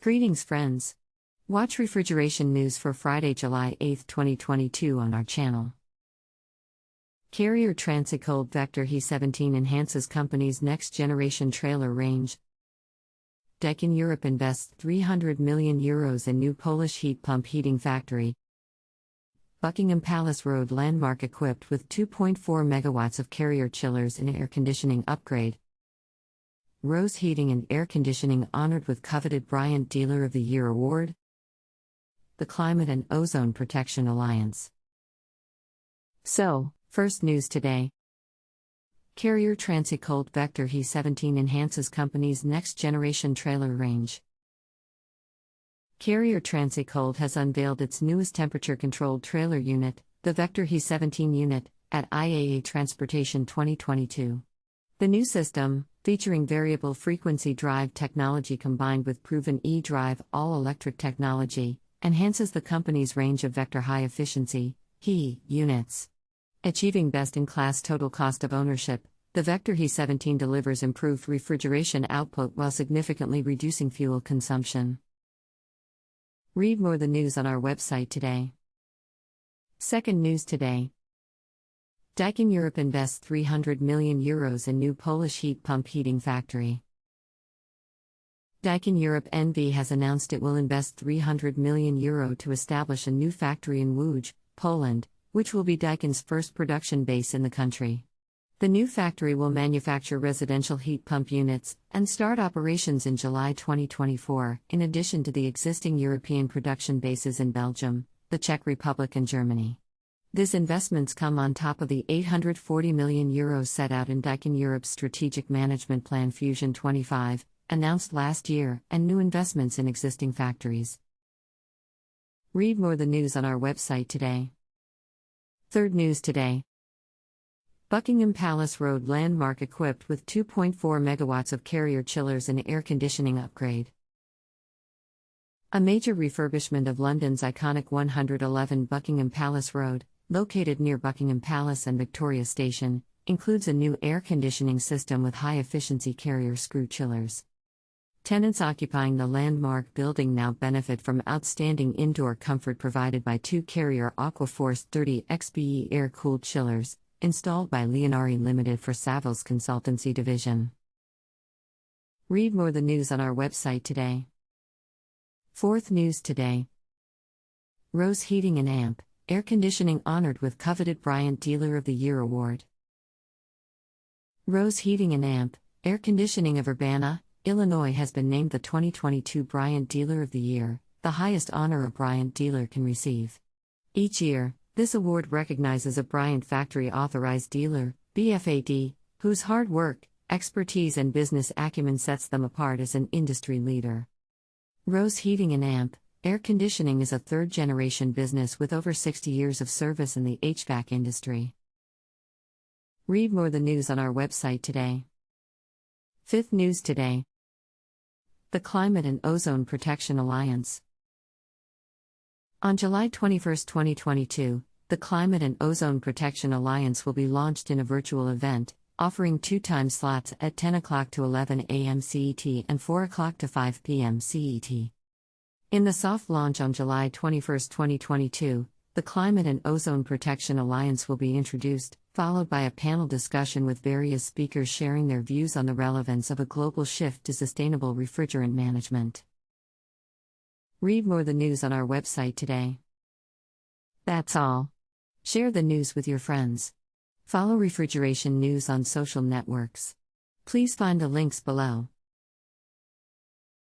Greetings, friends. Watch refrigeration news for Friday, July 8, 2022 on our channel. Carrier Transicold Vector He17 enhances company's next-generation trailer range. Daikin Europe invests €300 million in new Polish heat pump heating factory. Buckingham Palace Road landmark equipped with 2.4 megawatts of Carrier chillers and air conditioning upgrade. Rose Heating and Air Conditioning honored with Coveted Bryant Dealer of the Year award. The Climate and Ozone Protection Alliance. So, first news today. Carrier Transicold Vector He17 enhances company's next-generation trailer range. Carrier Transicold has unveiled its newest temperature-controlled trailer unit, the Vector He17 unit, at IAA Transportation 2022. The new system, featuring variable frequency drive technology combined with proven e-drive all-electric technology, enhances the company's range of Vector high-efficiency HE units. Achieving best-in-class total cost of ownership, the Vector He17 delivers improved refrigeration output while significantly reducing fuel consumption. Read more the news on our website today. Second news today. Daikin Europe invests €300 million in new Polish heat pump heating factory. Daikin Europe NV has announced it will invest €300 million to establish a new factory in Łódź, Poland, which will be Daikin's first production base in the country. The new factory will manufacture residential heat pump units and start operations in July 2024, in addition to the existing European production bases in Belgium, the Czech Republic and Germany. These investments come on top of the €840 million set out in Daikin Europe's Strategic Management Plan Fusion 25, announced last year, and new investments in existing factories. Read more the news on our website today. Third news today. Buckingham Palace Road landmark equipped with 2.4 megawatts of Carrier chillers and air conditioning upgrade. A major refurbishment of London's iconic 111 Buckingham Palace Road, located near Buckingham Palace and Victoria Station, includes a new air conditioning system with high-efficiency Carrier screw chillers. Tenants occupying the landmark building now benefit from outstanding indoor comfort provided by two Carrier Aquaforce 30 XBE air-cooled chillers, installed by Leonari Limited for Savills Consultancy Division. Read more the news on our website today. Fourth news today. Rose Heating and Amp Air Conditioning honored with Coveted Bryant Dealer of the Year award. Rose Heating and Amp Air Conditioning of Urbana, Illinois has been named the 2022 Bryant Dealer of the Year, the highest honor a Bryant dealer can receive. Each year, this award recognizes a Bryant Factory Authorized Dealer, BFAD, whose hard work, expertise and business acumen sets them apart as an industry leader. Rose Heating and Amp Air Conditioning is a third-generation business with over 60 years of service in the HVAC industry. Read more the news on our website today. Fifth news today. The Climate and Ozone Protection Alliance. On July 21, 2022, the Climate and Ozone Protection Alliance will be launched in a virtual event, offering two time slots at 10 o'clock to 11 a.m. CET and 4 o'clock to 5 p.m. CET. In the soft launch on July 21, 2022, the Climate and Ozone Protection Alliance will be introduced, followed by a panel discussion with various speakers sharing their views on the relevance of a global shift to sustainable refrigerant management. Read more the news on our website today. That's all. Share the news with your friends. Follow Refrigeration News on social networks. Please find the links below.